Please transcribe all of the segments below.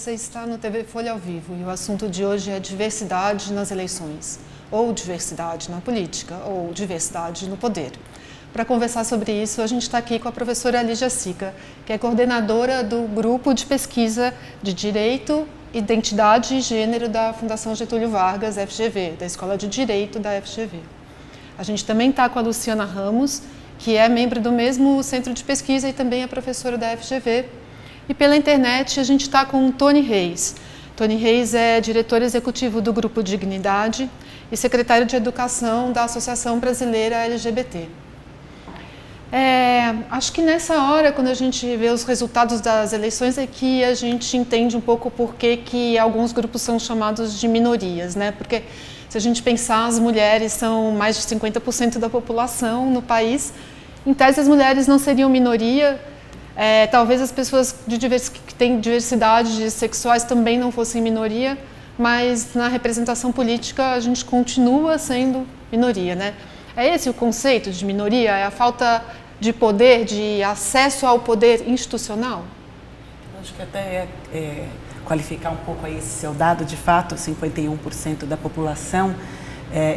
você está no TV Folha ao Vivo e o assunto de hoje é diversidade nas eleições, ou diversidade na política, ou diversidade no poder. Para conversar sobre isso, a gente está aqui com a professora Lígia Sica, que é coordenadora do Grupo de Pesquisa de Direito, Identidade e Gênero da Fundação Getúlio Vargas, FGV, da Escola de Direito da FGV. A gente também está com a Luciana Ramos, que é membro do mesmo centro de pesquisa e também é professora da FGV. E pela internet a gente está com o Tony Reis. Tony Reis é diretor executivo do Grupo Dignidade e secretário de Educação da Associação Brasileira LGBT. Acho que nessa hora, quando a gente vê os resultados das eleições, é que a gente entende um pouco por que alguns grupos são chamados de minorias, né? Porque se a gente pensar, as mulheres são mais de 50% da população no país. Em tese, as mulheres não seriam minoria. Talvez as pessoas que têm diversidade sexuais também não fossem minoria, mas na representação política a gente continua sendo minoria, né? É esse o conceito de minoria? É a falta de poder, de acesso ao poder institucional? Acho que até qualificar um pouco aí esse seu dado, de fato, 51% da população,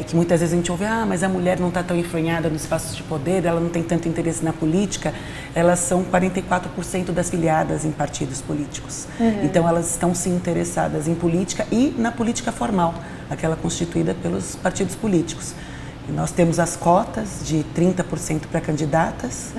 que muitas vezes a gente ouve, mas a mulher não está tão enfronhada nos espaços de poder, ela não tem tanto interesse na política, elas são 44% das filiadas em partidos políticos. Então elas estão sim interessadas em política e na política formal, aquela constituída pelos partidos políticos. E nós temos as cotas de 30% para candidatas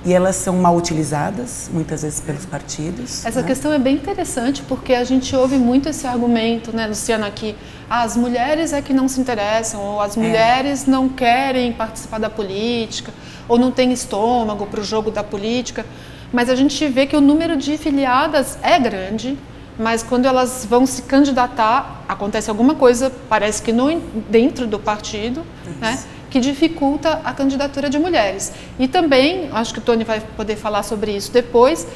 e elas são mal utilizadas, muitas vezes, pelos partidos. Essa questão é bem interessante porque a gente ouve muito esse argumento, né, Luciana, que as mulheres é que não se interessam, ou as mulheres não querem participar da política, ou não têm estômago para o jogo da política. Mas a gente vê que o número de filiadas é grande, mas quando elas vão se candidatar, acontece alguma coisa, parece que dentro do partido, né, que dificulta a candidatura de mulheres. E também, acho que o Tony vai poder falar sobre isso depois,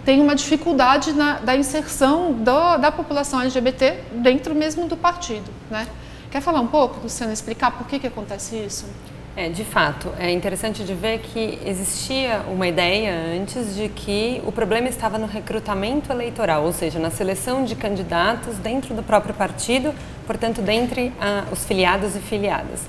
tem uma dificuldade da inserção da população LGBT dentro mesmo do partido, né? Quer falar um pouco, Luciana, explicar por que acontece isso? De fato, é interessante de ver que existia uma ideia antes de que o problema estava no recrutamento eleitoral, ou seja, na seleção de candidatos dentro do próprio partido, portanto, dentre os filiados e filiadas.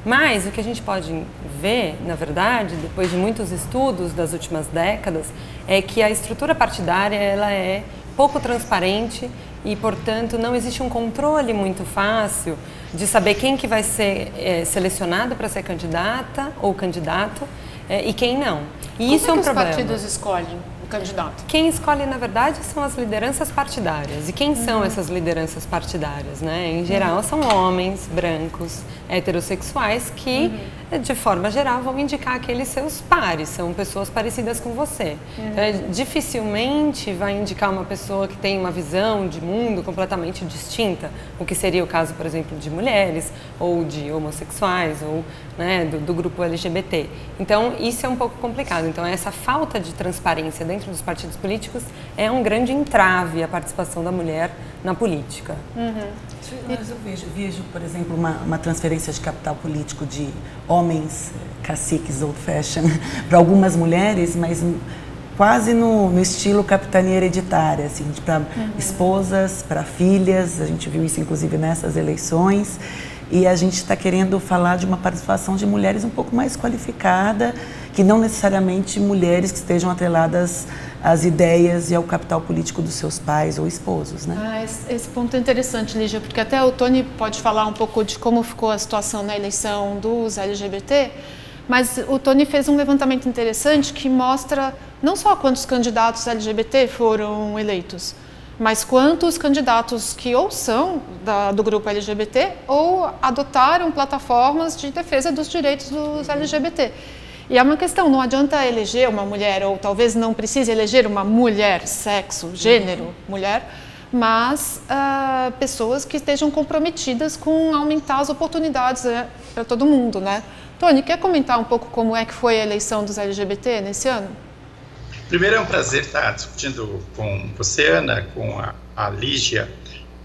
Mas o que a gente pode ver, na verdade, depois de muitos estudos das últimas décadas, é que a estrutura partidária ela é pouco transparente e, portanto, não existe um controle muito fácil de saber quem que vai ser selecionado para ser candidata ou candidato e quem não. E isso é um problema. Como os partidos escolhem o candidato? Quem escolhe, na verdade, são as lideranças partidárias. E quem são essas lideranças partidárias, né? Em geral, são homens brancos, heterossexuais que, de forma geral, vão indicar aqueles seus pares, são pessoas parecidas com você. Então, dificilmente vai indicar uma pessoa que tem uma visão de mundo completamente distinta, o que seria o caso, por exemplo, de mulheres, ou de homossexuais, ou né, do grupo LGBT. Então, isso é um pouco complicado. Então, essa falta de transparência dentro dos partidos políticos é um grande entrave à participação da mulher na política. Mas eu vejo, por exemplo, uma transferência de capital político de homens, caciques old fashion, para algumas mulheres, mas quase no estilo capitania hereditária, assim, para esposas, para filhas. A gente viu isso inclusive nessas eleições. E a gente está querendo falar de uma participação de mulheres um pouco mais qualificada, que não necessariamente mulheres que estejam atreladas às ideias e ao capital político dos seus pais ou esposos, né? Esse ponto é interessante, Lígia, porque até o Tony pode falar um pouco de como ficou a situação na eleição dos LGBT, mas o Tony fez um levantamento interessante que mostra não só quantos candidatos LGBT foram eleitos, mas quantos candidatos que ou são do grupo LGBT ou adotaram plataformas de defesa dos direitos dos LGBT. E é uma questão, não adianta eleger uma mulher, ou talvez não precise eleger uma mulher, sexo, gênero, mulher, mas pessoas que estejam comprometidas com aumentar as oportunidades para todo mundo, né? Tony, quer comentar um pouco como é que foi a eleição dos LGBT nesse ano? Primeiro, é um prazer estar discutindo com você, Ana, com a Lígia,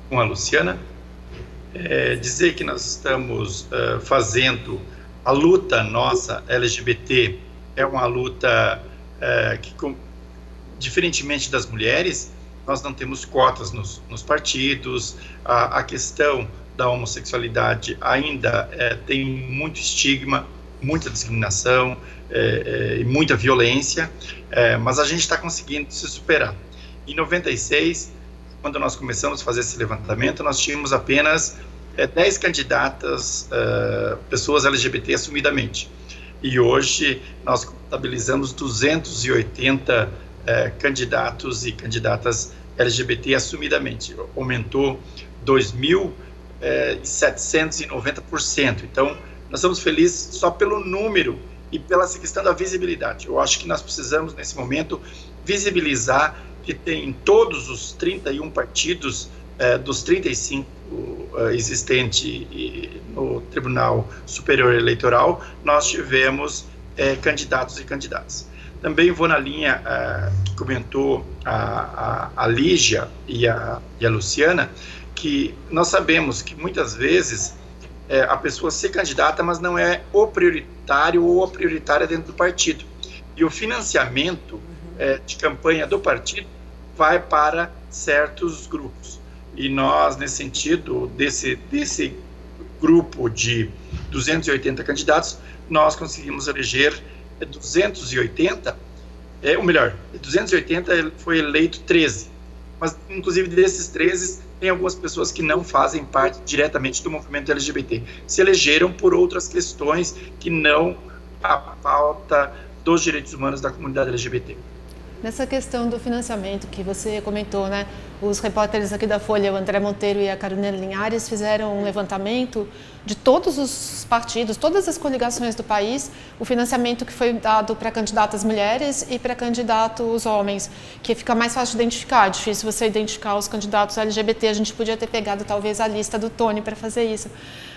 com a Luciana. Dizer que nós estamos fazendo a luta nossa LGBT, é uma luta que, diferentemente das mulheres, nós não temos cotas nos partidos, a questão da homossexualidade ainda tem muito estigma, muita discriminação e muita violência, mas a gente está conseguindo se superar. Em 96, quando nós começamos a fazer esse levantamento, nós tínhamos apenas 10 candidatas, pessoas LGBT assumidamente. E hoje nós contabilizamos 280 candidatos e candidatas LGBT assumidamente. Aumentou 2.790%. Então, nós estamos felizes só pelo número e pela essa questão da visibilidade. Eu acho que nós precisamos, nesse momento, visibilizar que tem todos os 31 partidos dos 35 existentes no Tribunal Superior Eleitoral, nós tivemos candidatos e candidatas. Também vou na linha que comentou a Lígia e a Luciana, que nós sabemos que muitas vezes a pessoa se candidata, mas não é o prioritário ou a prioritária dentro do partido. E o financiamento de campanha do partido vai para certos grupos. E nós, nesse sentido, desse grupo de 280 candidatos, nós conseguimos eleger 280, ou melhor, 280 foi eleito 13. Mas, inclusive, desses 13, tem algumas pessoas que não fazem parte diretamente do movimento LGBT. Se elegeram por outras questões que não a pauta dos direitos humanos da comunidade LGBT. Nessa questão do financiamento que você comentou, né? Os repórteres aqui da Folha, o André Monteiro e a Carolina Linhares, fizeram um levantamento de todos os partidos, todas as coligações do país, o financiamento que foi dado para candidatas mulheres e para candidatos homens, que fica mais fácil de identificar. É difícil você identificar os candidatos LGBT. A gente podia ter pegado talvez a lista do Tony para fazer isso.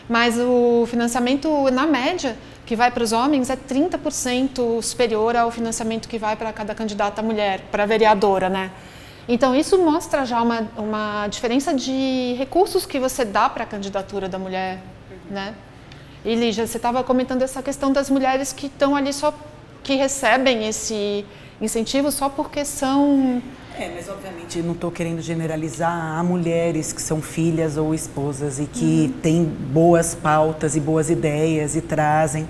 Mas o financiamento, na média, que vai para os homens é 30% superior ao financiamento que vai para cada candidata mulher, para a vereadora, né? Então, isso mostra já uma diferença de recursos que você dá para a candidatura da mulher, né? E, Lígia, você estava comentando essa questão das mulheres que estão ali só, que recebem esse incentivo só porque são... Mas obviamente não estou querendo generalizar. Há mulheres que são filhas ou esposas e que têm boas pautas e boas ideias e trazem,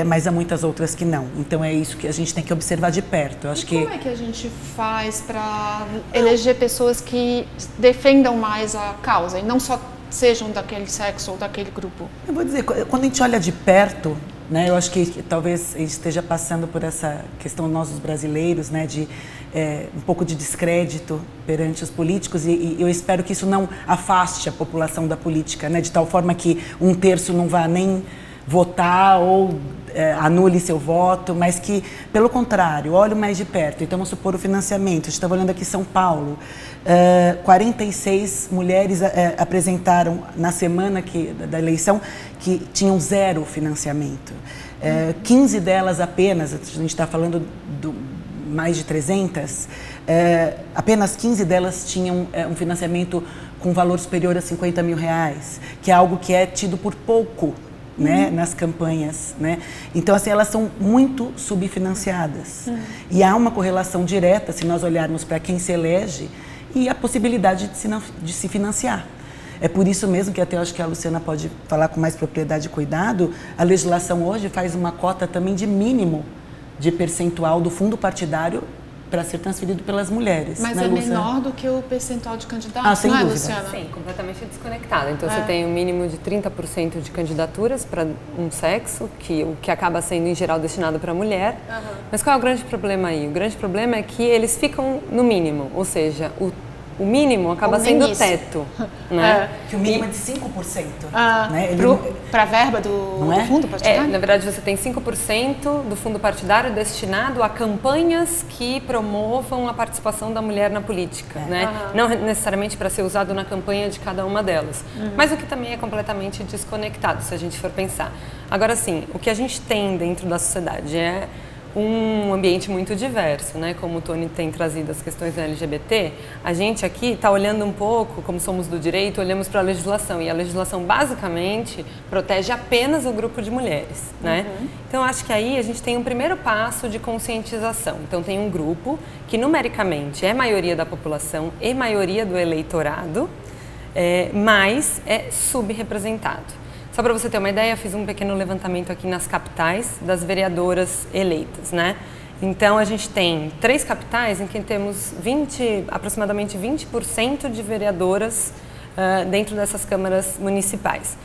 mas há muitas outras que não. Então é isso que a gente tem que observar de perto. Eu acho como é que a gente faz para eleger pessoas que defendam mais a causa e não só sejam daquele sexo ou daquele grupo? Eu vou dizer, quando a gente olha de perto, né, eu acho que talvez a gente esteja passando por essa questão, nós os brasileiros, né, de um pouco de descrédito perante os políticos, e eu espero que isso não afaste a população da política, né, de tal forma que um terço não vá nem votar ou anule seu voto, mas que, pelo contrário, olhe mais de perto. Então, vamos supor o financiamento. A gente estava olhando aqui São Paulo, 46 mulheres apresentaram na semana da eleição que tinham 0 financiamento. 15 delas apenas, a gente está falando mais de 300, apenas 15 delas tinham um financiamento com valor superior a R$50 mil, que é algo que é tido por pouco, né, nas campanhas, né? Então, assim, elas são muito subfinanciadas. E há uma correlação direta, se nós olharmos para quem se elege, e a possibilidade de se financiar. É por isso mesmo que até eu acho que a Luciana pode falar com mais propriedade e cuidado, a legislação hoje faz uma cota também de mínimo de percentual do fundo partidário para ser transferido pelas mulheres. Mas né, é Luciana? menor do que o percentual de candidatos, sem não é, dúvida. Luciana? Sim, completamente desconectado. Então, você tem um mínimo de 30% de candidaturas para um sexo, o que acaba sendo, em geral, destinado para a mulher. Mas qual é o grande problema aí? O grande problema é que eles ficam no mínimo, ou seja, o mínimo acaba sendo o teto. Né? Que o mínimo é de 5%. Né? Para a verba do fundo partidário? Na verdade, você tem 5% do fundo partidário destinado a campanhas que promovam a participação da mulher na política. Né? Não necessariamente para ser usado na campanha de cada uma delas. Mas o que também é completamente desconectado, se a gente for pensar. Agora, sim, o que a gente tem dentro da sociedade é um ambiente muito diverso, né? Como o Tony tem trazido as questões da LGBT, a gente aqui está olhando um pouco, como somos do direito, olhamos para a legislação, e a legislação basicamente protege apenas o grupo de mulheres, né? Então acho que aí a gente tem um primeiro passo de conscientização. Então tem um grupo que numericamente é maioria da população e maioria do eleitorado, mas é subrepresentado. Só para você ter uma ideia, eu fiz um pequeno levantamento aqui nas capitais das vereadoras eleitas, né? Então, a gente tem 3 capitais em que temos aproximadamente 20% de vereadoras dentro dessas câmaras municipais.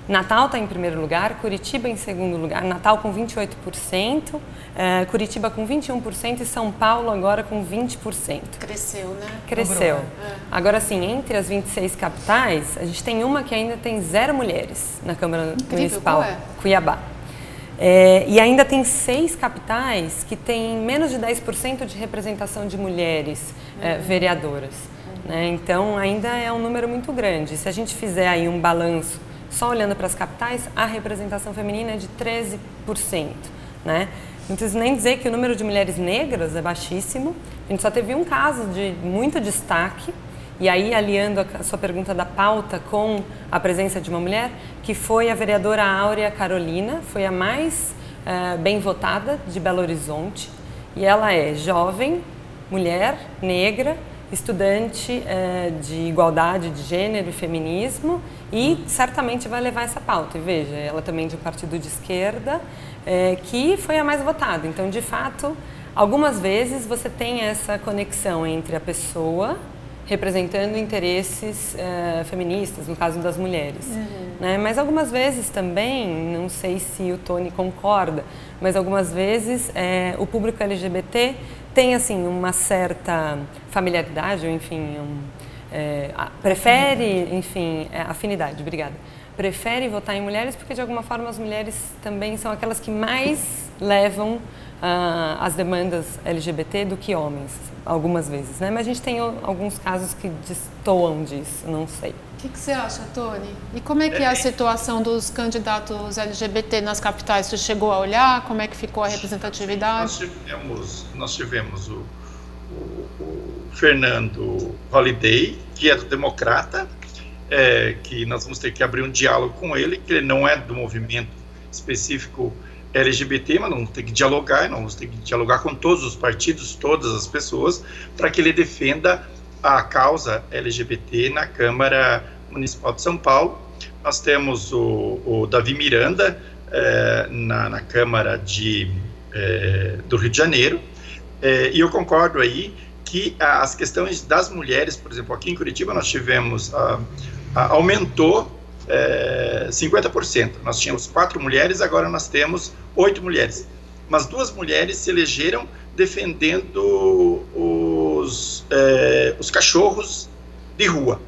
Natal está em primeiro lugar, Curitiba em segundo lugar, Natal com 28%, Curitiba com 21% e São Paulo agora com 20%. Cresceu, né? Cresceu. Agora sim, entre as 26 capitais, a gente tem uma que ainda tem 0 mulheres na Câmara Municipal, Cuiabá. E ainda tem 6 capitais que têm menos de 10% de representação de mulheres vereadoras. Né? Então, ainda é um número muito grande. Se a gente fizer aí um balanço só olhando para as capitais, a representação feminina é de 13%. Né? Não preciso nem dizer que o número de mulheres negras é baixíssimo. A gente só teve um caso de muito destaque, e aí aliando a sua pergunta da pauta com a presença de uma mulher, que foi a vereadora Áurea Carolina, foi a mais bem votada de Belo Horizonte, e ela é jovem, mulher, negra, estudante de igualdade de gênero e feminismo, e certamente vai levar essa pauta. E veja, ela também de um partido de esquerda, que foi a mais votada. Então, de fato, algumas vezes você tem essa conexão entre a pessoa representando interesses feministas, no caso das mulheres. Né? Mas algumas vezes também, não sei se o Tony concorda, mas algumas vezes o público LGBT tem assim uma certa familiaridade, ou enfim, prefere, enfim, afinidade, obrigada. Prefere votar em mulheres porque de alguma forma as mulheres também são aquelas que mais levam as demandas LGBT do que homens, algumas vezes, né? Mas a gente tem alguns casos que destoam disso, não sei. O que você acha, Tony? E como é que é a situação dos candidatos LGBT nas capitais? Você chegou a olhar? Como é que ficou a representatividade? Nós tivemos o Fernando Holliday, que é do Democrata, que nós vamos ter que abrir um diálogo com ele, que ele não é do movimento específico LGBT, mas não tem que dialogar, nós temos que dialogar com todos os partidos, todas as pessoas, para que ele defenda a causa LGBT na Câmara Municipal de São Paulo. Nós temos o Davi Miranda na Câmara do Rio de Janeiro, e eu concordo aí que as questões das mulheres, por exemplo, aqui em Curitiba nós tivemos, aumentou 50%. Nós tínhamos 4 mulheres, agora nós temos 8 mulheres. Mas 2 mulheres se elegeram defendendo os cachorros de rua.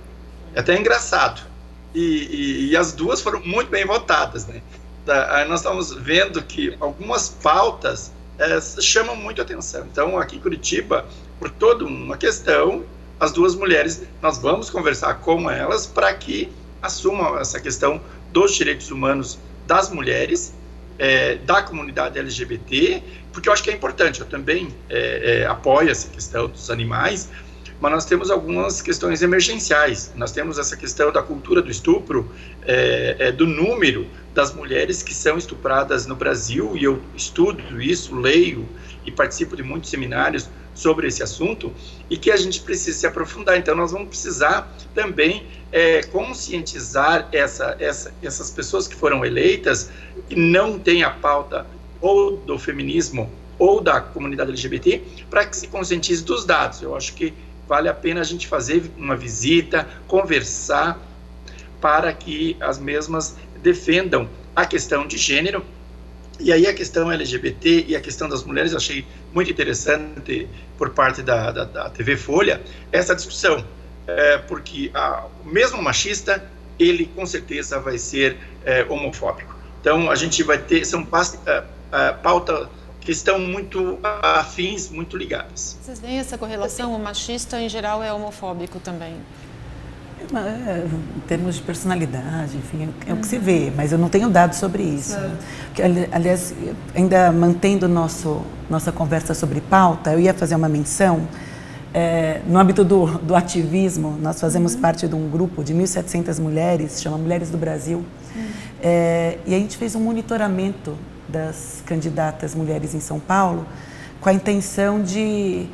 É até engraçado. E as 2 foram muito bem votadas, né? Nós estamos vendo que algumas pautas chamam muito atenção. Então, aqui em Curitiba, por toda uma questão, as 2 mulheres, nós vamos conversar com elas para que assumam essa questão dos direitos humanos das mulheres, da comunidade LGBT, porque eu acho que é importante. Eu também apoio essa questão dos animais, mas nós temos algumas questões emergenciais. Nós temos essa questão da cultura do estupro, do número das mulheres que são estupradas no Brasil, e eu estudo isso, leio e participo de muitos seminários sobre esse assunto, e que a gente precisa se aprofundar. Então nós vamos precisar também conscientizar essas pessoas que foram eleitas, que não têm a pauta ou do feminismo ou da comunidade LGBT, para que se conscientize dos dados. Eu acho que vale a pena a gente fazer uma visita, conversar, para que as mesmas defendam a questão de gênero. E aí a questão LGBT e a questão das mulheres, eu achei muito interessante por parte da TV Folha, essa discussão, porque mesmo machista, ele com certeza vai ser homofóbico. Então a gente vai ter, são pautas que estão muito afins, muito ligadas. Vocês veem essa correlação? O machista em geral é homofóbico também? Em termos de personalidade, enfim, é o que se vê, mas eu não tenho dados sobre isso. Porque, aliás, ainda mantendo o nosso nossa conversa sobre pauta, eu ia fazer uma menção. No âmbito do ativismo, nós fazemos parte de um grupo de 1.700 mulheres, chama Mulheres do Brasil, e a gente fez um monitoramento das candidatas mulheres em São Paulo com a intenção de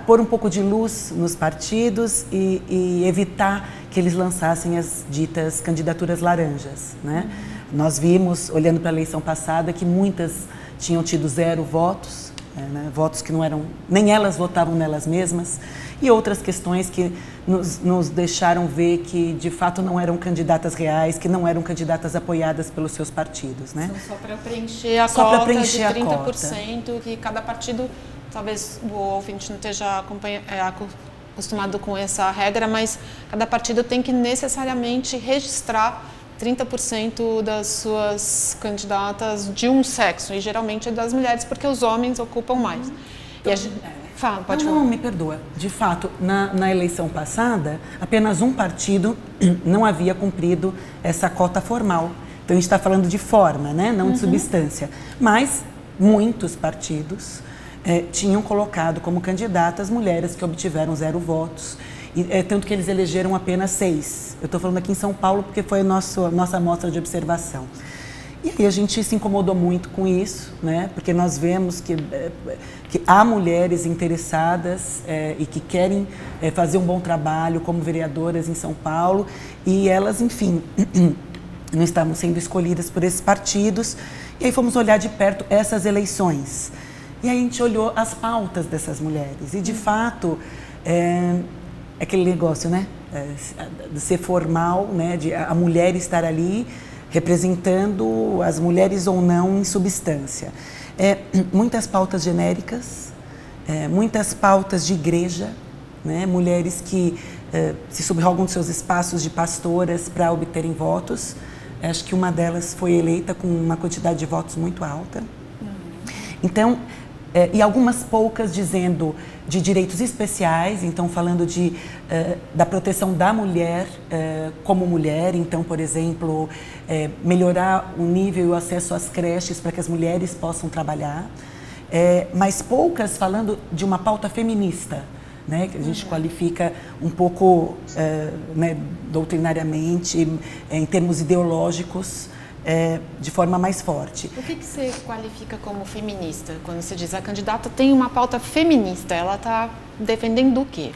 pôr um pouco de luz nos partidos e evitar que eles lançassem as ditas candidaturas laranjas, né? Nós vimos, olhando para a eleição passada, que muitas tinham tido 0 votos, né? Votos que não eram, nem elas votavam nelas mesmas, e outras questões que nos deixaram ver que, de fato, não eram candidatas reais, que não eram candidatas apoiadas pelos seus partidos, né? Só para preencher a cota de 30%, que cada partido, talvez o ouvinte não esteja acostumado com essa regra, mas cada partido tem que necessariamente registrar 30% das suas candidatas de um sexo, e geralmente é das mulheres, porque os homens ocupam mais. Então, e a gente, pode falar. Não, me perdoa. De fato, na eleição passada, apenas um partido não havia cumprido essa cota formal. Então, a gente está falando de forma, né? Não de substância. Mas muitos partidos tinham colocado como candidatas mulheres que obtiveram 0 votos. Tanto que eles elegeram apenas 6. Eu estou falando aqui em São Paulo porque foi a nossa amostra de observação. E aí a gente se incomodou muito com isso, né? Porque nós vemos que há mulheres interessadas e que querem fazer um bom trabalho como vereadoras em São Paulo, e elas, enfim, não estavam sendo escolhidas por esses partidos. E aí fomos olhar de perto essas eleições. E aí a gente olhou as pautas dessas mulheres e, de fato, aquele negócio, né, de ser formal, né, de a mulher estar ali representando as mulheres ou não em substância. Muitas pautas genéricas, muitas pautas de igreja, né, mulheres que se subrogam dos seus espaços de pastoras para obterem votos. Acho que uma delas foi eleita com uma quantidade de votos muito alta. Então, e algumas poucas dizendo de direitos especiais, então falando da proteção da mulher como mulher, então, por exemplo, melhorar o nível e o acesso às creches para que as mulheres possam trabalhar, mas poucas falando de uma pauta feminista, né, que a gente qualifica um pouco né, doutrinariamente, em termos ideológicos, de forma mais forte. O que você qualifica como feminista? Quando você diz a candidata tem uma pauta feminista, ela está defendendo o quê?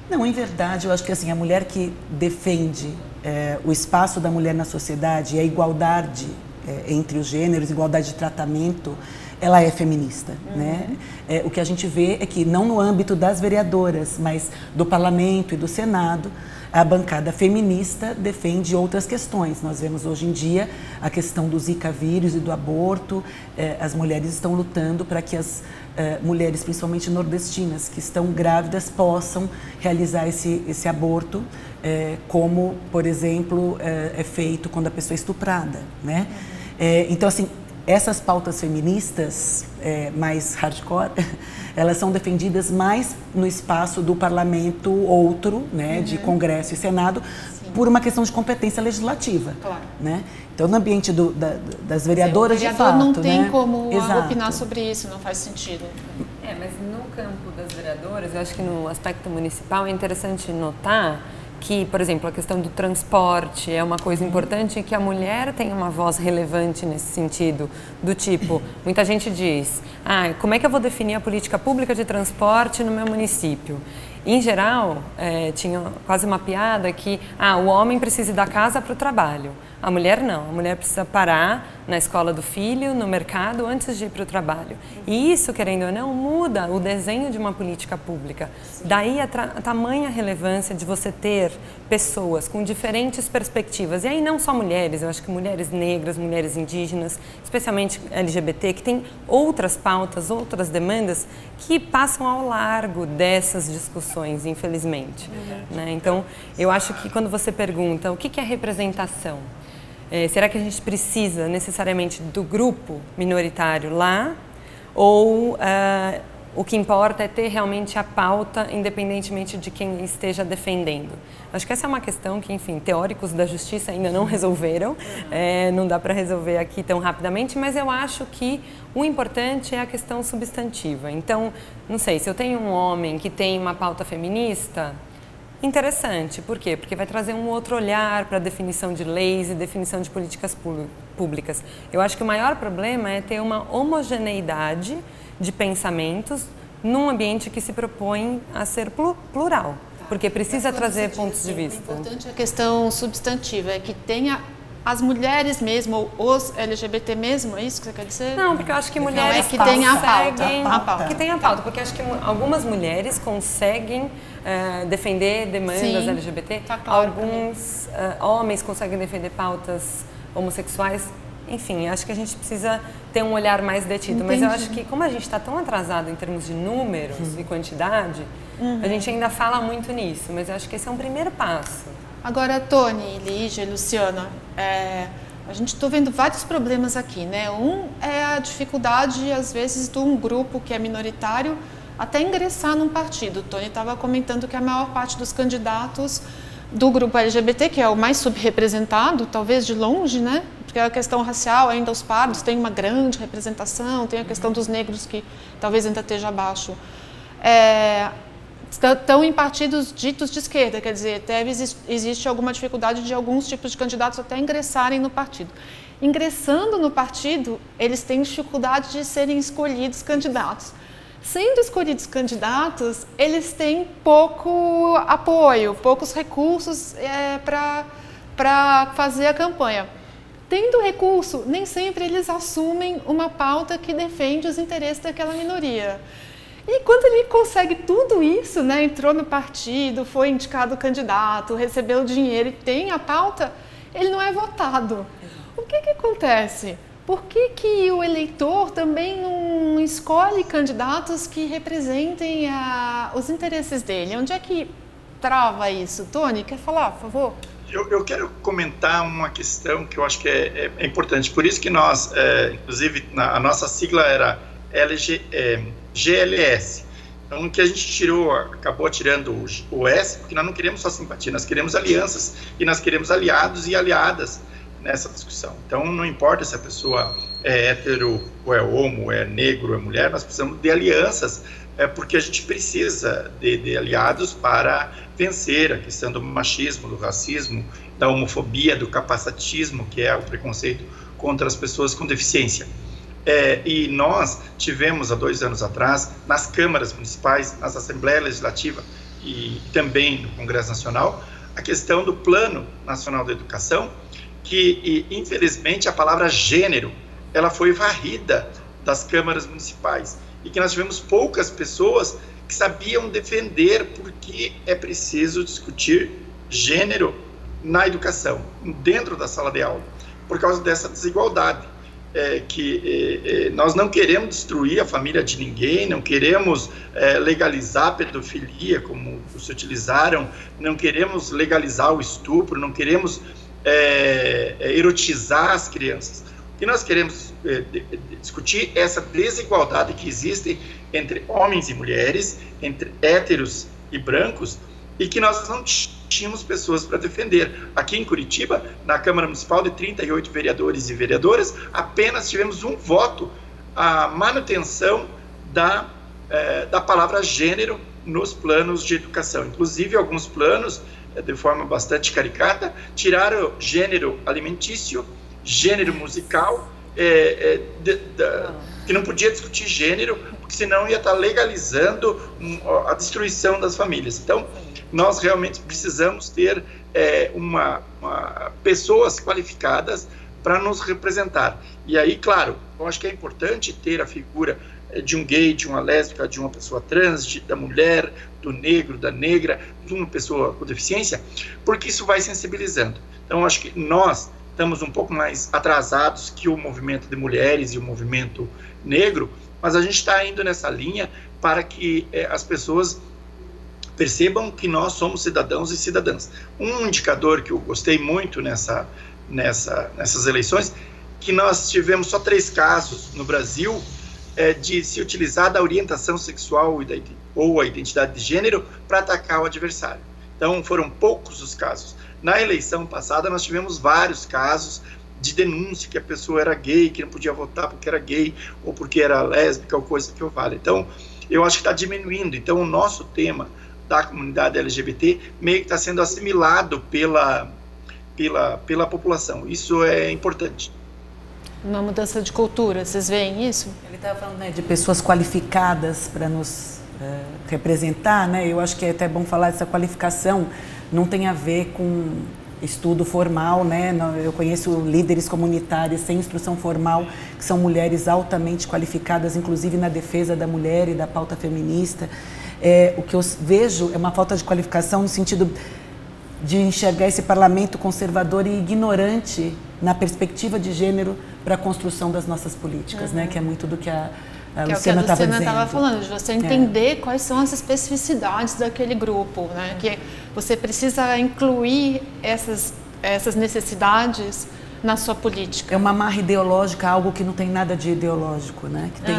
Não, em verdade, eu acho que assim, a mulher que defende o espaço da mulher na sociedade e a igualdade entre os gêneros, igualdade de tratamento, ela é feminista, né? O que a gente vê é que, não no âmbito das vereadoras, mas do Parlamento e do Senado, a bancada feminista defende outras questões. Nós vemos hoje em dia a questão do Zika vírus e do aborto. As mulheres estão lutando para que as mulheres, principalmente nordestinas, que estão grávidas, possam realizar esse aborto, como, por exemplo, é feito quando a pessoa é estuprada, né? Então, assim, essas pautas feministas mais hardcore, elas são defendidas mais no espaço do parlamento outro, né, de Congresso e Senado, por uma questão de competência legislativa. Claro. Né? Então, no ambiente das vereadoras, de fato, o vereador não tem, né, como Exato. opinar sobre isso, não faz sentido. Mas no campo das vereadoras, eu acho que no aspecto municipal é interessante notar que, por exemplo, a questão do transporte é uma coisa importante, e que a mulher tem uma voz relevante nesse sentido, do tipo, muita gente diz, como é que eu vou definir a política pública de transporte no meu município? Em geral, tinha quase uma piada que o homem precisa ir da casa para o trabalho. A mulher não, a mulher precisa parar na escola do filho, no mercado, antes de ir para o trabalho. E isso, querendo ou não, muda o desenho de uma política pública. Sim. Daí a tamanha relevância de você ter pessoas com diferentes perspectivas. E aí não só mulheres, eu acho que mulheres negras, mulheres indígenas, especialmente LGBT, que têm outras pautas, outras demandas que passam ao largo dessas discussões, infelizmente. Né? Então, eu acho que quando você pergunta o que é representação, será que a gente precisa necessariamente do grupo minoritário lá? Ou o que importa é ter realmente a pauta, independentemente de quem esteja defendendo. Acho que essa é uma questão que, enfim, teóricos da justiça ainda não resolveram, não dá para resolver aqui tão rapidamente, mas eu acho que o importante é a questão substantiva. Então, não sei, se eu tenho um homem que tem uma pauta feminista, interessante. Por quê? Porque vai trazer um outro olhar para a definição de leis e definição de políticas públicas. Eu acho que o maior problema é ter uma homogeneidade de pensamentos num ambiente que se propõe a ser plural, porque precisa trazer pontos de vista. O importante é a questão substantiva, é que tenha as mulheres mesmo, ou os LGBT mesmo, é isso que você quer dizer? Não, porque eu acho que mulheres que tenham a pauta. Que tenha a pauta, porque acho que algumas mulheres conseguem defender demandas Sim, LGBT, tá claro, alguns homens conseguem defender pautas homossexuais. Enfim, acho que a gente precisa ter um olhar mais detido. Entendi. Mas eu acho que, como a gente está tão atrasado em termos de números e quantidade, a gente ainda fala muito nisso. Mas eu acho que esse é um primeiro passo. Agora, Tony, Lígia, Luciana, a gente está vendo vários problemas aqui, né? Um é a dificuldade, às vezes, de um grupo que é minoritário até ingressar num partido. O Tony estava comentando que a maior parte dos candidatos do grupo LGBT, que é o mais subrepresentado, talvez de longe, né? Porque a questão racial, ainda os pardos têm uma grande representação, tem a questão dos negros que talvez ainda esteja abaixo. Estão em partidos ditos de esquerda, quer dizer, existe alguma dificuldade de alguns tipos de candidatos até ingressarem no partido. Ingressando no partido, eles têm dificuldade de serem escolhidos candidatos. Sendo escolhidos candidatos, eles têm pouco apoio, poucos recursos para fazer a campanha. Tendo recurso, nem sempre eles assumem uma pauta que defende os interesses daquela minoria. E quando ele consegue tudo isso, né, entrou no partido, foi indicado candidato, recebeu dinheiro e tem a pauta, ele não é votado. O que acontece? Por que o eleitor também não escolhe candidatos que representem os interesses dele? Onde é que trava isso? Tony, quer falar, por favor? Eu quero comentar uma questão que eu acho que é importante. Por isso que nós, inclusive, a nossa sigla era GLS. Então, o que a gente acabou tirando o S, porque nós não queremos só simpatia, nós queremos alianças e nós queremos aliados e aliadas nessa discussão. Então, não importa se a pessoa é hétero, ou é homo, ou é negro, ou é mulher, nós precisamos de alianças, porque a gente precisa de aliados para vencer a questão do machismo, do racismo, da homofobia, do capacitismo, que é o preconceito contra as pessoas com deficiência. E nós tivemos, há 2 anos atrás, nas câmaras municipais, nas Assembleias Legislativas e também no Congresso Nacional, a questão do Plano Nacional da Educação, que, infelizmente, a palavra gênero, ela foi varrida das câmaras municipais e que nós tivemos poucas pessoas que sabiam defender porque é preciso discutir gênero na educação, dentro da sala de aula, por causa dessa desigualdade. Nós não queremos destruir a família de ninguém, não queremos legalizar a pedofilia, como se utilizaram, não queremos legalizar o estupro, não queremos erotizar as crianças. O que nós queremos discutir é essa desigualdade que existe entre homens e mulheres, entre héteros e brancos, e que nós não tínhamos pessoas para defender. Aqui em Curitiba, na Câmara Municipal, de 38 vereadores e vereadoras, apenas tivemos um voto à manutenção da palavra gênero nos planos de educação. Inclusive, alguns planos, de forma bastante caricata, tiraram gênero alimentício, gênero musical, que não podia discutir gênero, porque senão ia estar legalizando a destruição das famílias. Então, nós realmente precisamos ter pessoas qualificadas para nos representar. E aí, claro, eu acho que é importante ter a figura de um gay, de uma lésbica, de uma pessoa trans, da mulher, do negro, da negra, de uma pessoa com deficiência, porque isso vai sensibilizando. Então, eu acho que nós estamos um pouco mais atrasados que o movimento de mulheres e o movimento negro, mas a gente está indo nessa linha para que as pessoas percebam que nós somos cidadãos e cidadãs. Um indicador que eu gostei muito nessas eleições, que nós tivemos só 3 casos no Brasil de se utilizar da orientação sexual ou a identidade de gênero para atacar o adversário. Então, foram poucos os casos. Na eleição passada, nós tivemos vários casos de denúncia que a pessoa era gay, que não podia votar porque era gay, ou porque era lésbica, ou coisa que eu valha. Então, eu acho que está diminuindo. Então, o nosso tema da comunidade LGBT meio que está sendo assimilado pela população. Isso é importante. Uma mudança de cultura, vocês veem isso? Ele estava falando, né, de pessoas qualificadas para nos representar, né? Eu acho que é até bom falar dessa qualificação, não tem a ver com estudo formal, né? Eu conheço líderes comunitárias sem instrução formal, que são mulheres altamente qualificadas, inclusive na defesa da mulher e da pauta feminista. O que eu vejo é uma falta de qualificação no sentido de enxergar esse parlamento conservador e ignorante na perspectiva de gênero para a construção das nossas políticas, né? Que é muito do que a Luciana estava falando, de você entender quais são as especificidades daquele grupo, né? Que você precisa incluir essas necessidades na sua política. É uma amarra ideológica, algo que não tem nada de ideológico, né? Que tem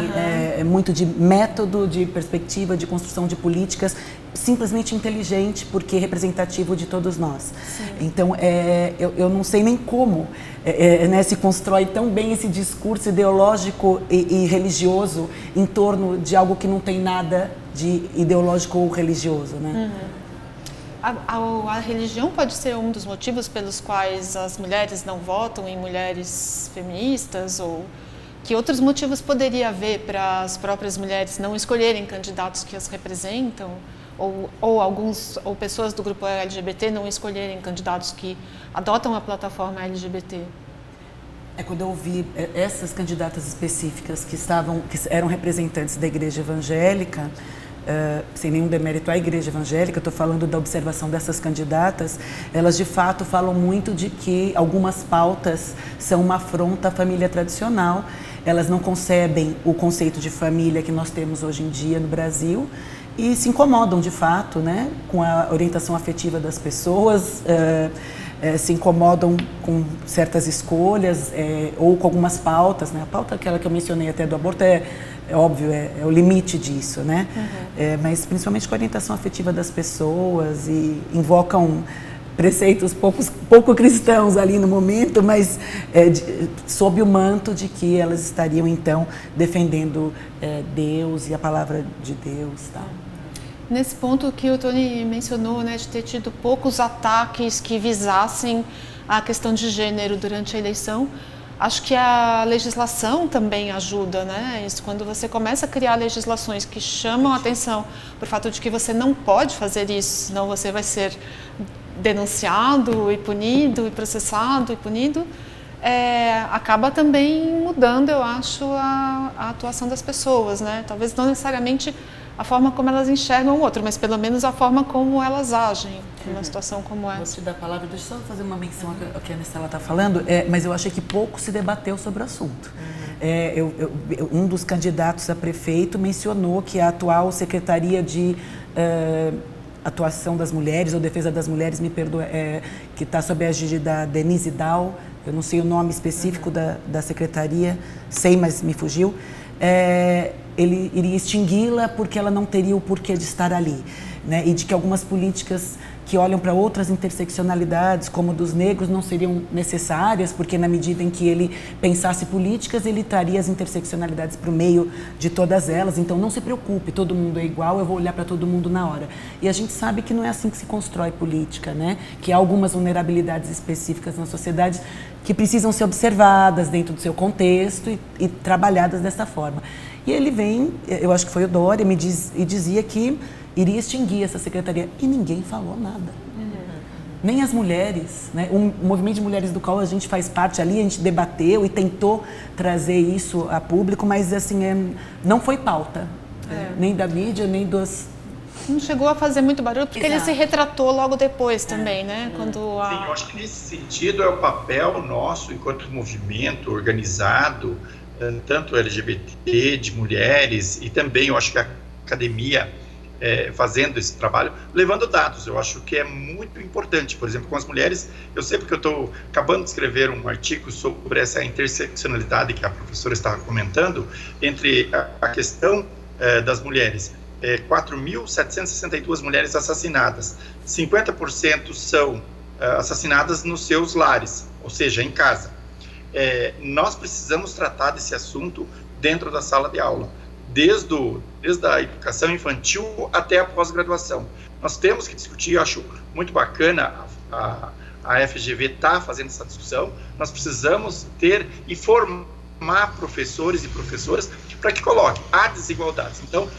é muito de método, de perspectiva, de construção de políticas, simplesmente inteligente, porque é representativo de todos nós. Sim. Então, eu não sei nem como né, se constrói tão bem esse discurso ideológico e religioso em torno de algo que não tem nada de ideológico ou religioso, né? A religião pode ser um dos motivos pelos quais as mulheres não votam em mulheres feministas, ou que outros motivos poderia haver para as próprias mulheres não escolherem candidatos que as representam, ou pessoas do grupo LGBT não escolherem candidatos que adotam a plataforma LGBT? Quando eu ouvi essas candidatas específicas que eram representantes da igreja evangélica, sem nenhum demérito à igreja evangélica, estou falando da observação dessas candidatas, elas de fato falam muito de que algumas pautas são uma afronta à família tradicional, elas não concebem o conceito de família que nós temos hoje em dia no Brasil e se incomodam de fato, né, com a orientação afetiva das pessoas, se incomodam com certas escolhas ou com algumas pautas, né? A pauta aquela que eu mencionei até do aborto é óbvio, é o limite disso, né? Mas principalmente com a orientação afetiva das pessoas e invocam preceitos pouco cristãos ali no momento, mas sob o manto de que elas estariam então defendendo Deus e a palavra de Deus, tá? Nesse ponto que o Tony mencionou, né, de ter tido poucos ataques que visassem a questão de gênero durante a eleição, acho que a legislação também ajuda, né? Isso, quando você começa a criar legislações que chamam a atenção por fato de que você não pode fazer isso, senão você vai ser denunciado e punido, e processado e punido, acaba também mudando, eu acho, a atuação das pessoas, né? Talvez não necessariamente a forma como elas enxergam o outro, mas pelo menos a forma como elas agem numa situação como essa. Vou te dar a palavra, deixa eu só fazer uma menção ao que a Anistela está falando, mas eu achei que pouco se debateu sobre o assunto. Um dos candidatos a prefeito mencionou que a atual Secretaria de Atuação das Mulheres, ou Defesa das Mulheres, me perdoa, que está sob a egídia da Denise Dal, eu não sei o nome específico da secretaria, sei, mas me fugiu, ele iria extingui-la porque ela não teria o porquê de estar ali, né? E de que algumas políticas que olham para outras interseccionalidades, como dos negros, não seriam necessárias, porque na medida em que ele pensasse políticas, ele traria as interseccionalidades para o meio de todas elas. Então, não se preocupe, todo mundo é igual, eu vou olhar para todo mundo na hora. E a gente sabe que não é assim que se constrói política, né? Que há algumas vulnerabilidades específicas na sociedade que precisam ser observadas dentro do seu contexto e trabalhadas dessa forma. E ele vem, eu acho que foi o Dória, e dizia que iria extinguir essa secretaria. E ninguém falou nada. Nem as mulheres, né? O movimento de mulheres do qual a gente faz parte ali, a gente debateu e tentou trazer isso a público, mas assim, não foi pauta. Nem da mídia, nem dos... Não chegou a fazer muito barulho, porque ele se retratou logo depois também, né? Sim, eu acho que nesse sentido é o papel nosso, enquanto movimento organizado, tanto LGBT, de mulheres, e também eu acho que a academia fazendo esse trabalho, levando dados. Eu acho que é muito importante. Por exemplo, com as mulheres, eu sei porque eu estou acabando de escrever um artigo sobre essa interseccionalidade que a professora estava comentando, entre a questão das mulheres. 4.762 mulheres assassinadas, 50% são assassinadas nos seus lares, ou seja, em casa. Nós precisamos tratar desse assunto dentro da sala de aula, desde a educação infantil até a pós-graduação. Nós temos que discutir, eu acho muito bacana a FGV está fazendo essa discussão, nós precisamos ter e formar professores e professoras para que coloquem. Há desigualdades. Então,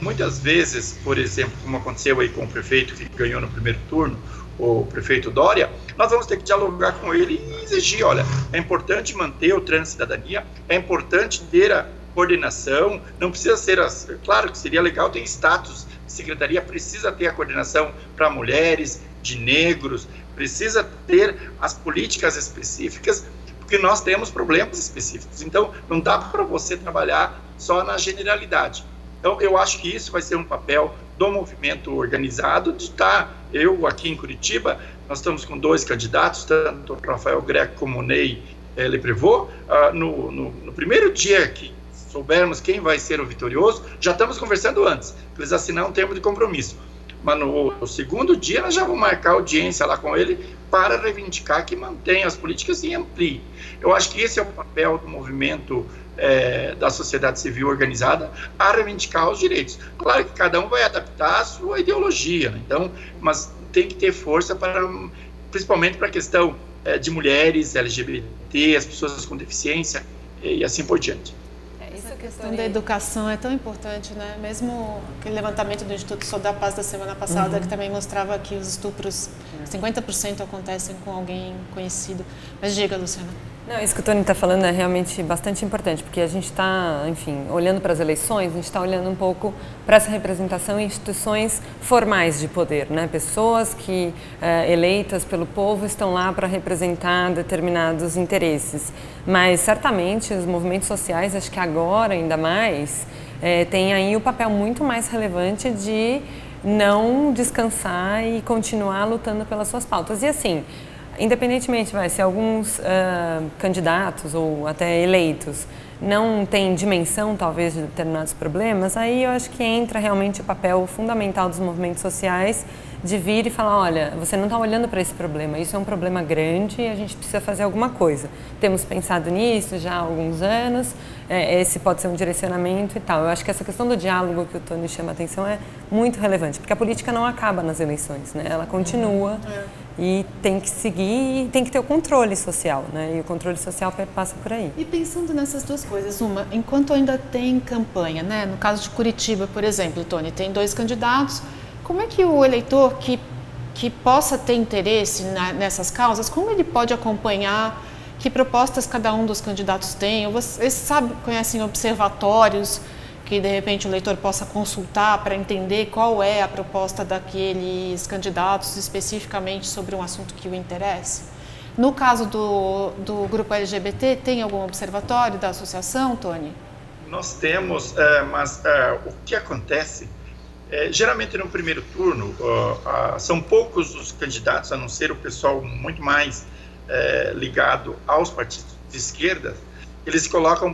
muitas vezes, por exemplo, como aconteceu aí com o prefeito que ganhou no primeiro turno, o prefeito Dória, nós vamos ter que dialogar com ele e exigir, olha, é importante manter o trânsito de cidadania, é importante ter a coordenação, não precisa ser, claro que seria legal ter status, secretaria precisa ter a coordenação para mulheres, de negros, precisa ter as políticas específicas, porque nós temos problemas específicos. Então, não dá para você trabalhar só na generalidade. Então, eu acho que isso vai ser um papel do movimento organizado, de estar, eu aqui em Curitiba, nós estamos com 2 candidatos, tanto o Rafael Greco como o Ney Leprevot. No primeiro dia que soubermos quem vai ser o vitorioso, já estamos conversando antes, para eles assinar um termo de compromisso. Mas no segundo dia nós já vamos marcar audiência lá com ele para reivindicar que mantenha as políticas e amplie. Eu acho que esse é o papel do movimento da sociedade civil organizada, a reivindicar os direitos. Claro que cada um vai adaptar a sua ideologia, né? Então, mas tem que ter força principalmente para a questão de mulheres, LGBT, as pessoas com deficiência e assim por diante. Essa questão da educação é tão importante, né? Mesmo aquele levantamento do Instituto Sou da Paz da semana passada, que também mostrava que os estupros, 50% acontecem com alguém conhecido. Mas diga, Luciana. Não, isso que o Tony está falando é realmente bastante importante, porque a gente está, enfim, olhando para as eleições, a gente está olhando um pouco para essa representação em instituições formais de poder, né? Pessoas que, eleitas pelo povo, estão lá para representar determinados interesses. Mas, certamente, os movimentos sociais, acho que agora, ainda mais, tem aí o papel muito mais relevante de não descansar e continuar lutando pelas suas pautas. E, assim, independentemente, se alguns candidatos ou até eleitos não têm dimensão, talvez, de determinados problemas, aí eu acho que entra realmente o papel fundamental dos movimentos sociais de vir e falar, olha, você não está olhando para esse problema, isso é um problema grande e a gente precisa fazer alguma coisa. Temos pensado nisso já há alguns anos, esse pode ser um direcionamento e tal. Eu acho que essa questão do diálogo que o Tony chama a atenção é muito relevante, porque a política não acaba nas eleições, né? Ela continua e tem que seguir e tem que ter o controle social, né? E o controle social passa por aí. E pensando nessas duas coisas, uma, enquanto ainda tem campanha, né? No caso de Curitiba, por exemplo, Tony, tem 2 candidatos. Como é que o eleitor que possa ter interesse nessas causas, como ele pode acompanhar que propostas cada um dos candidatos tem? Vocês conhecem observatórios que de repente o eleitor possa consultar para entender qual é a proposta daqueles candidatos especificamente sobre um assunto que o interessa? No caso do grupo LGBT, tem algum observatório da associação, Tony? Nós temos, mas o que acontece... geralmente no primeiro turno são poucos os candidatos, a não ser o pessoal muito mais ligado aos partidos de esquerda, eles colocam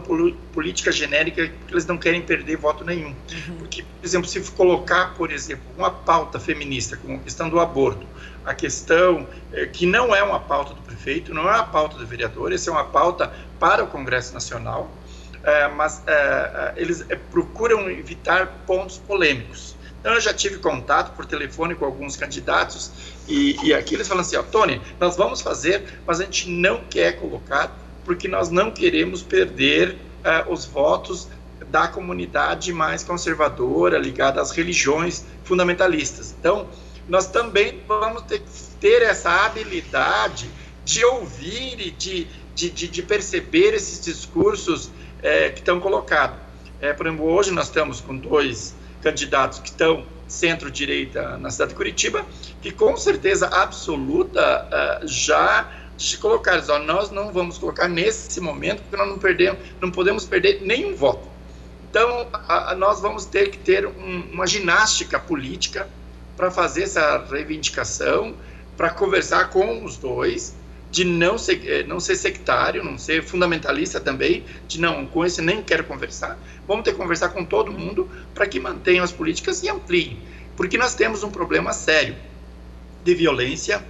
política genérica porque eles não querem perder voto nenhum. Porque, por exemplo, se colocar, por exemplo, uma pauta feminista, como a questão do aborto, a questão que não é uma pauta do prefeito, não é uma pauta do vereador, essa é uma pauta para o Congresso Nacional, mas eles procuram evitar pontos polêmicos. Então, eu já tive contato por telefone com alguns candidatos e aqui eles falam assim, Tony, nós vamos fazer, mas a gente não quer colocar porque nós não queremos perder os votos da comunidade mais conservadora, ligada às religiões fundamentalistas. Então, nós também vamos ter essa habilidade de ouvir e de perceber esses discursos que estão colocados. Por exemplo, hoje nós estamos com 2 candidatos que estão centro-direita na cidade de Curitiba, que com certeza absoluta já se colocaram, nós não vamos colocar nesse momento, porque nós não podemos perder nenhum voto. Então, nós vamos ter que ter uma ginástica política para fazer essa reivindicação, para conversar com os dois, de não ser sectário, não ser fundamentalista também, de não, com esse nem quero conversar. Vamos ter que conversar com todo mundo para que mantenham as políticas e ampliem. Porque nós temos um problema sério de violência,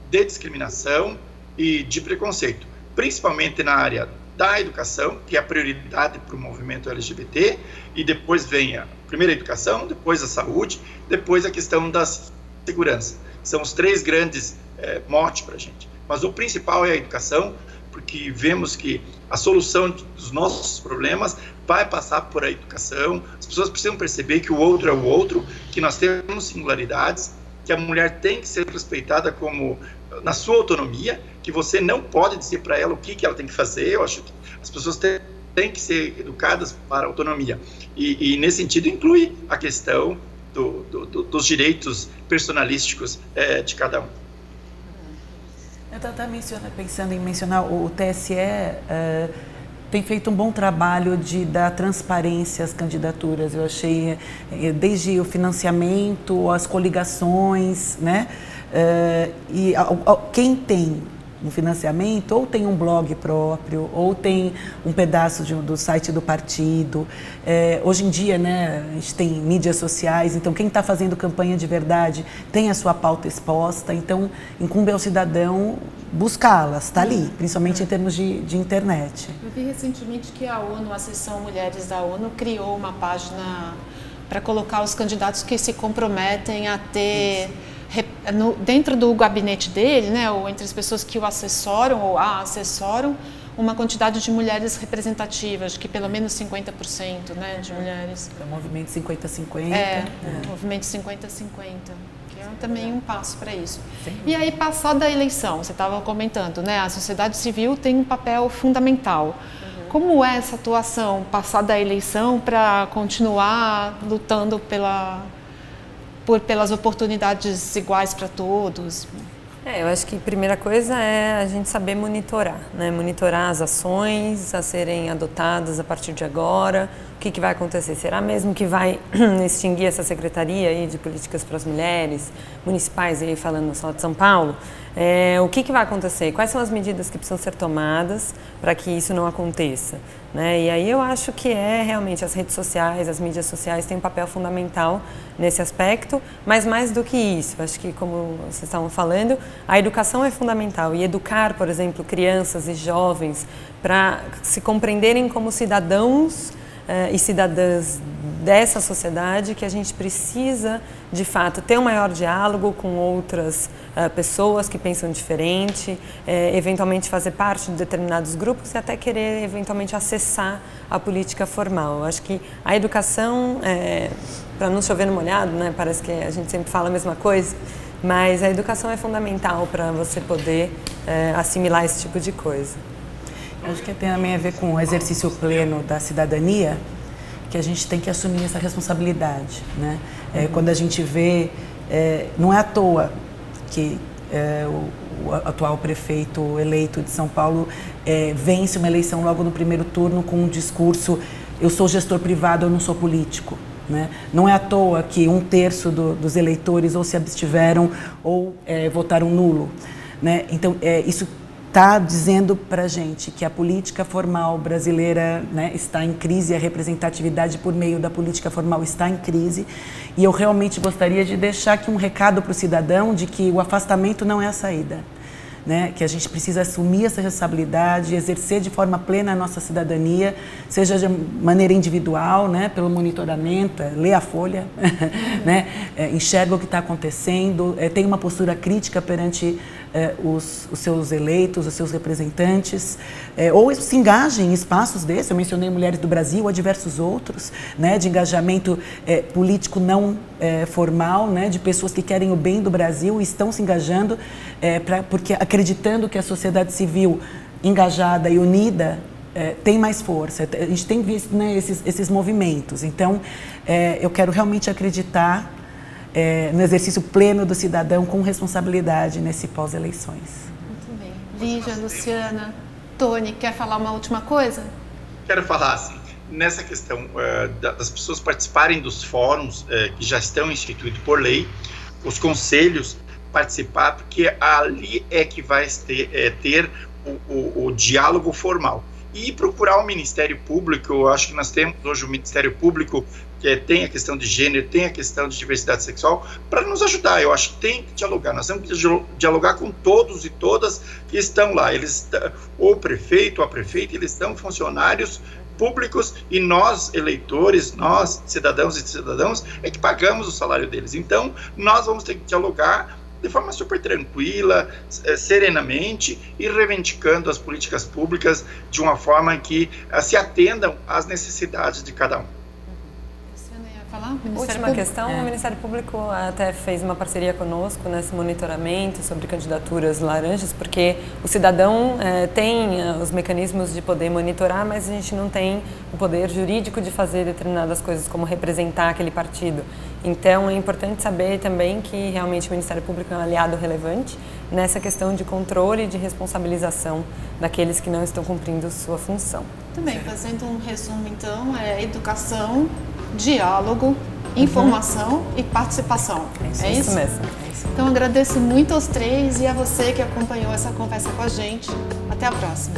de discriminação e de preconceito, principalmente na área da educação, que é a prioridade para o movimento LGBT, e depois vem a primeira educação, depois a saúde, depois a questão da segurança. São os três grandes motes para a gente. Mas o principal é a educação, porque vemos que a solução dos nossos problemas vai passar por a educação. As pessoas precisam perceber que o outro é o outro, que nós temos singularidades, que a mulher tem que ser respeitada como na sua autonomia, que você não pode dizer para ela o que ela tem que fazer. Eu acho que as pessoas têm que ser educadas para a autonomia. E nesse sentido inclui a questão dos direitos personalísticos de cada um. Eu estava pensando em mencionar, o TSE tem feito um bom trabalho de dar transparência às candidaturas. Eu achei, desde o financiamento, as coligações, né? E quem tem um financiamento, ou tem um blog próprio, ou tem um pedaço do site do partido. Hoje em dia, né, a gente tem mídias sociais, então quem está fazendo campanha de verdade tem a sua pauta exposta, então incumbe ao cidadão buscá-las, está ali, principalmente em termos de internet. Eu vi recentemente que a ONU, a seção Mulheres da ONU, criou uma página para colocar os candidatos que se comprometem a ter... dentro do gabinete dele, né, ou entre as pessoas que o assessoram ou a assessoram, uma quantidade de mulheres representativas, que pelo menos 50%, né, de mulheres. É o movimento 50-50. Movimento 50-50, que é também um passo para isso. Sim. E aí, passada a eleição, você estava comentando, né, a sociedade civil tem um papel fundamental. Como é essa atuação, passada a eleição, para continuar lutando pelas oportunidades iguais para todos? Eu acho que a primeira coisa é a gente saber monitorar, né? Monitorar as ações a serem adotadas a partir de agora, o que vai acontecer. Será mesmo que vai extinguir essa secretaria aí de políticas para as mulheres municipais, aí falando só de São Paulo? O que vai acontecer? Quais são as medidas que precisam ser tomadas para que isso não aconteça? Né? E aí eu acho que realmente as redes sociais, as mídias sociais têm um papel fundamental nesse aspecto, mas mais do que isso, acho que, como vocês estavam falando, a educação é fundamental, e educar, por exemplo, crianças e jovens para se compreenderem como cidadãos e cidadãs dessa sociedade, que a gente precisa, de fato, ter um maior diálogo com outras pessoas que pensam diferente, eventualmente fazer parte de determinados grupos e até querer, eventualmente, acessar a política formal. Eu acho que a educação, para não chover no molhado, né, parece que a gente sempre fala a mesma coisa, mas a educação é fundamental para você poder assimilar esse tipo de coisa. Acho que tem também a ver com o exercício pleno da cidadania, que a gente tem que assumir essa responsabilidade, né? Quando a gente vê, não é à toa que o atual prefeito eleito de São Paulo vence uma eleição logo no primeiro turno com um discurso: eu sou gestor privado, eu não sou político. Né? Não é à toa que 1/3 dos eleitores ou se abstiveram ou votaram nulo. Né? Então, isso está dizendo para a gente que a política formal brasileira, né, está em crise, a representatividade por meio da política formal está em crise, e eu realmente gostaria de deixar aqui um recado para o cidadão de que o afastamento não é a saída. Né, que a gente precisa assumir essa responsabilidade, exercer de forma plena a nossa cidadania, seja de maneira individual, né, pelo monitoramento, lê a Folha, né, enxerga o que está acontecendo, tem uma postura crítica perante os seus eleitos, os seus representantes, ou se engajem em espaços desses. Eu mencionei Mulheres do Brasil, há diversos outros, né, de engajamento político não formal, né, de pessoas que querem o bem do Brasil e estão se engajando porque acreditando que a sociedade civil engajada e unida tem mais força. A gente tem visto, né, esses movimentos. Então, eu quero realmente acreditar no exercício pleno do cidadão com responsabilidade nesse pós-eleições. Muito bem. Lígia, Luciana, Tony, quer falar uma última coisa? Quero falar assim, nessa questão das pessoas participarem dos fóruns que já estão instituídos por lei, os conselhos participar, porque ali é que vai ter o diálogo formal. E procurar o Ministério Público. Eu acho que nós temos hoje o Ministério Público que tem a questão de gênero, tem a questão de diversidade sexual, para nos ajudar. Eu acho que tem que dialogar. Nós temos que dialogar com todos e todas que estão lá. O prefeito, a prefeita, eles são funcionários públicos e nós, eleitores, nós, cidadãos e cidadãos, é que pagamos o salário deles. Então, nós vamos ter que dialogar de forma super tranquila, serenamente e reivindicando as políticas públicas de uma forma que se atendam às necessidades de cada um. Última questão, o Ministério Público até fez uma parceria conosco nesse monitoramento sobre candidaturas laranjas, porque o cidadão tem os mecanismos de poder monitorar, mas a gente não tem o poder jurídico de fazer determinadas coisas, como representar aquele partido. Então, é importante saber também que realmente o Ministério Público é um aliado relevante nessa questão de controle e de responsabilização daqueles que não estão cumprindo sua função. Também, fazendo um resumo, então, é educação, diálogo, informação e participação. É isso mesmo. Então, agradeço muito aos três e a você que acompanhou essa conversa com a gente. Até a próxima.